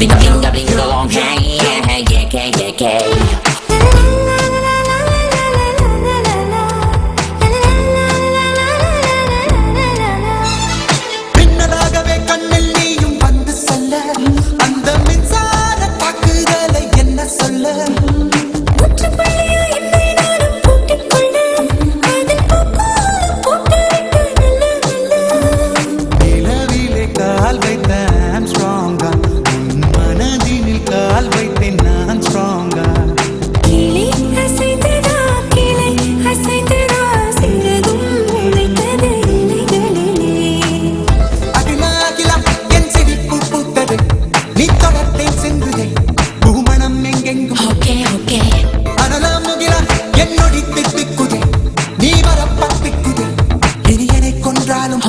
bling a long chain. பின்னலாகவே கண்ணில் நீயும் வந்து சொல்ல அந்த மின்சார தாக்குதலை என்ன சொல்ல நிலவிலே கால் வைத்த ஸ்ட்ராங்கா மனதினில் கால் வைத்தேன் நான் ஸ்ட்ராங்கா அகிலாகிலம் என் சிரிப்பு பூத்தது நீ தொடர்த்தேன் சென்றுதே பூமணம் எங்கெங்கும் அனலாம் முகிலா என்னொடி திக்குதே நீ வரப்பத்திக்குதே இனி என்னை கொன்றாலும்